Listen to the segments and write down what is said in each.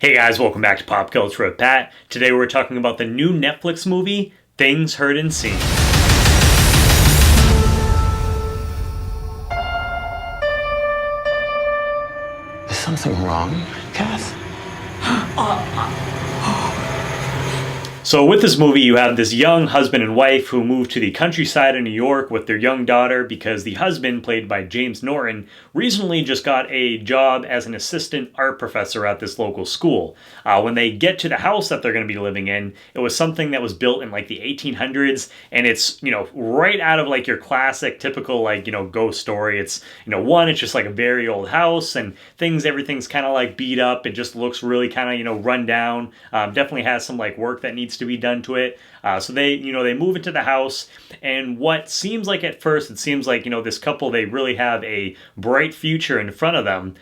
Hey guys, welcome back to Pop Culture with Pat. Today we're talking about the new Netflix movie, Things Heard and Seen. Is something wrong, Kath? So with this movie, you have this young husband and wife who move to the countryside of New York with their young daughter because the husband, played by James Norton, recently just got a job as an assistant art professor at this local school. When they get to the house that they're going to be living in, it was something that was built in like the 1800s, and it's, right out of like your classic, typical ghost story. It's, it's just like a very old house and everything's kind of like beat up. It just looks really kind of, run down. Definitely has some like work that needs to be done to it. So they move into the house, and what seems like at first, it seems like, this couple, they really have a bright future in front of them.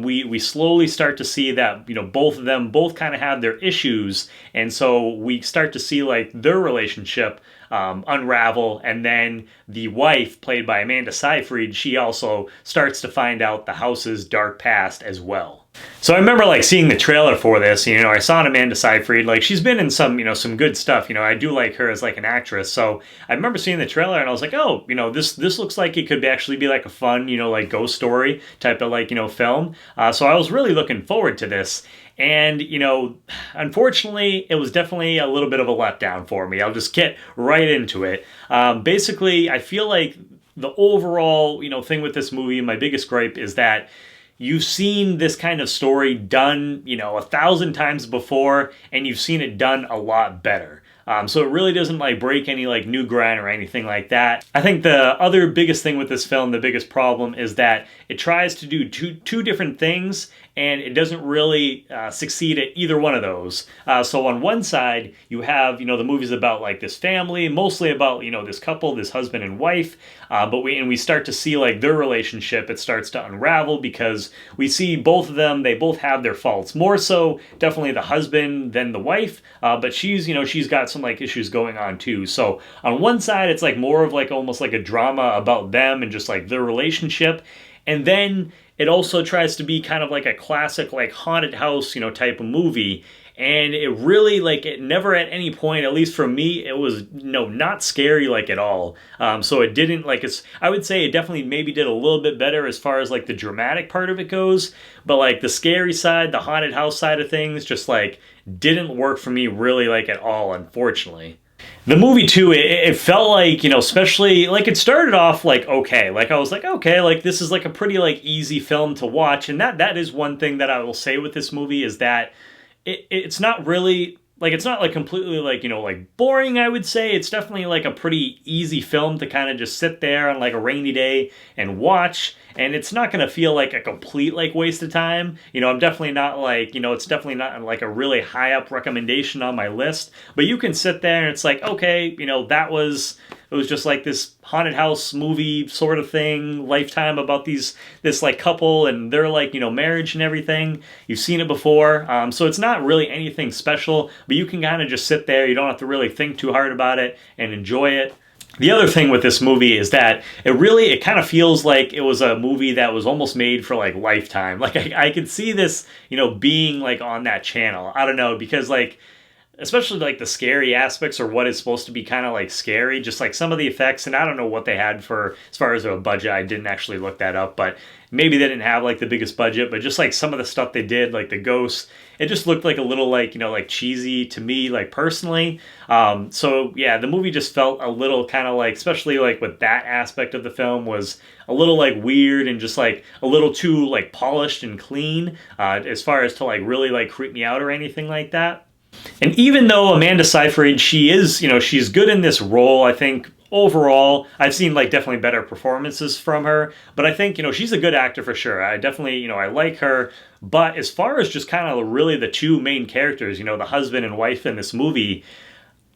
We slowly start to see that, both of them both kind of have their issues, and so we start to see like their relationship unravel, and then the wife, played by Amanda Seyfried, she also starts to find out the house's dark past as well. So I remember like seeing the trailer for this, I saw Amanda Seyfried, like she's been in some good stuff, I do like her as like an actress. So I remember seeing the trailer and I was like, oh, this looks like it could actually be like a fun, like ghost story type of like, film. So I was really looking forward to this. And, unfortunately, it was definitely a little bit of a letdown for me. I'll just get right into it. Basically, I feel like the overall, thing with this movie, my biggest gripe is that you've seen this kind of story done, 1,000 times before, and you've seen it done a lot better. So it really doesn't like break any like new ground or anything like that. I think the other biggest thing with this film, the biggest problem, is that it tries to do two different things, and it doesn't really succeed at either one of those. So on one side, you have, the movie's about like this family, mostly about, this couple, this husband and wife, but we start to see like their relationship. It starts to unravel because we see both of them, they both have their faults. More so, definitely the husband than the wife, but she's got some like issues going on too. So on one side, it's like more of like almost like a drama about them and just like their relationship. And then it also tries to be kind of like a classic like haunted house, type of movie. And it really, like, it never at any point, at least for me, it was, not scary, like, at all. So it didn't, like, I would say it definitely maybe did a little bit better as far as, like, the dramatic part of it goes. But, like, the scary side, the haunted house side of things, just, like, didn't work for me really, like, at all, unfortunately. The movie too, it felt like, especially like it started off like okay, like I was like okay, like this is like a pretty like easy film to watch, and that is one thing that I will say with this movie is that it's not really like it's not like completely like like boring. I would say it's definitely like a pretty easy film to kind of just sit there on like a rainy day and watch, and it's not going to feel like a complete like waste of time. I'm definitely not like it's definitely not like a really high up recommendation on my list, but you can sit there and it's like okay, it was just like this haunted house movie sort of thing, Lifetime, about this like couple and their like marriage and everything. You've seen it before, so it's not really anything special, but you can kind of just sit there. You don't have to really think too hard about it and enjoy it. The other thing with this movie is that it kind of feels like it was a movie that was almost made for like Lifetime. Like I could see this, being like on that channel. I don't know, because like especially like the scary aspects or what is supposed to be kind of like scary, just like some of the effects, and I don't know what they had for as far as a budget. I didn't actually look that up, but maybe they didn't have like the biggest budget, but just like some of the stuff they did, like the ghosts, it just looked like a little like like cheesy to me, like personally. So yeah, the movie just felt a little kind of like, especially like with that aspect of the film, was a little like weird and just like a little too like polished and clean, as far as to like really like creep me out or anything like that. And even though Amanda Seyfried, she is, she's good in this role, I think overall, I've seen like definitely better performances from her, but I think, she's a good actor for sure. I definitely, I like her, but as far as just kind of really the two main characters, the husband and wife in this movie,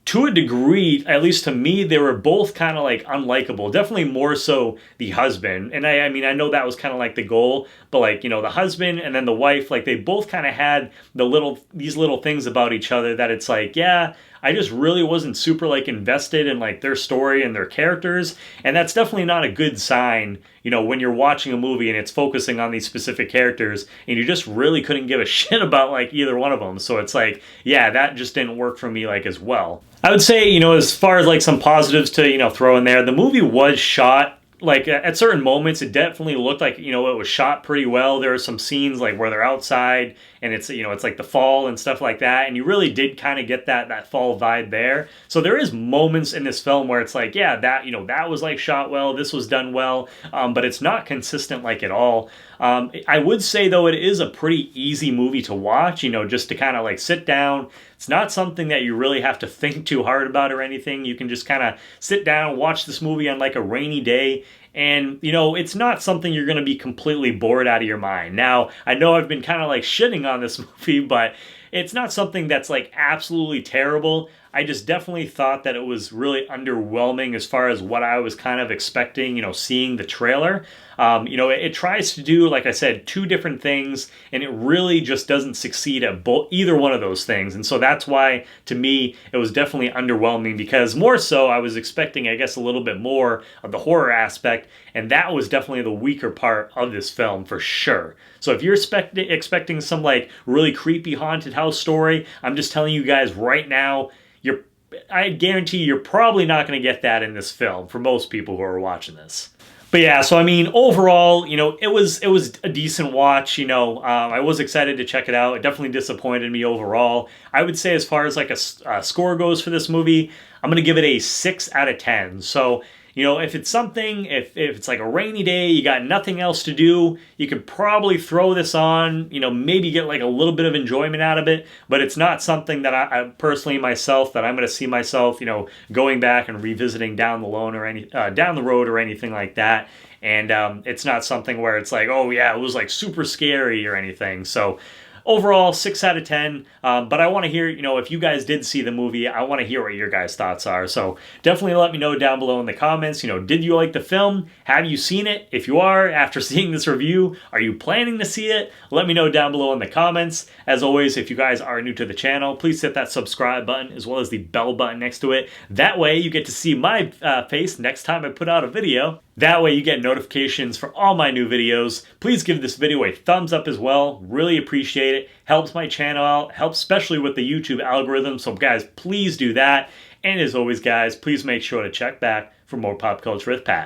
to a degree, at least to me, they were both kind of like unlikable. Definitely more so the husband. And I mean, I know that was kind of like the goal, but like, the husband and then the wife, like they both kind of had these little things about each other that it's like, yeah, I just really wasn't super like invested in like their story and their characters, and that's definitely not a good sign, you know, when you're watching a movie and it's focusing on these specific characters and you just really couldn't give a shit about like either one of them. So it's like, yeah, that just didn't work for me like as well. I would say, you know, as far as like some positives to, you know, throw in there, the movie was shot like at certain moments. It definitely looked like, you know, it was shot pretty well. There are some scenes like where they're outside and it's, you know, it's like the fall and stuff like that, and you really did kind of get that fall vibe there. So there is moments in this film where it's like, yeah, that, you know, that was like shot well, this was done well, but it's not consistent like at all. I would say though, it is a pretty easy movie to watch, you know, just to kind of like sit down. It's not something that you really have to think too hard about or anything. You can just kind of sit down, watch this movie on like a rainy day, and, you know, it's not something you're going to be completely bored out of your mind. Now, I know I've been kind of like shitting on this movie, but it's not something that's like absolutely terrible. I just definitely thought that it was really underwhelming as far as what I was kind of expecting, you know, seeing the trailer. You know, it tries to do, like I said, two different things, and it really just doesn't succeed at either one of those things. And so that's why, to me, it was definitely underwhelming, because more so I was expecting, I guess, a little bit more of the horror aspect, and that was definitely the weaker part of this film for sure. So if you're expecting some like really creepy haunted house story, I'm just telling you guys right now, I guarantee you're probably not going to get that in this film for most people who are watching this. But yeah, so I mean, overall, you know, it was a decent watch. You know, I was excited to check it out. It definitely disappointed me overall. I would say as far as like a score goes for this movie, I'm gonna give it a 6 out of 10. So, you know, if it's something, if it's like a rainy day, you got nothing else to do, you could probably throw this on, you know, maybe get like a little bit of enjoyment out of it, but it's not something that I personally myself, that I'm going to see myself, you know, going back and revisiting down the road or anything like that. And it's not something where it's like, oh yeah, it was like super scary or anything. So overall, 6 out of 10. But I want to hear, you know, if you guys did see the movie, I want to hear what your guys' thoughts are. So definitely let me know down below in the comments. You know, did you like the film? Have you seen it? If you are, after seeing this review, are you planning to see it? Let me know down below in the comments. As always, if you guys are new to the channel, please hit that subscribe button as well as the bell button next to it. That way you get to see my face next time I put out a video. That way you get notifications for all my new videos. Please give this video a thumbs up as well. Really appreciate it. Helps my channel out. Helps especially with the YouTube algorithm. So guys, please do that. And as always guys, please make sure to check back for more Pop Culture with Pat.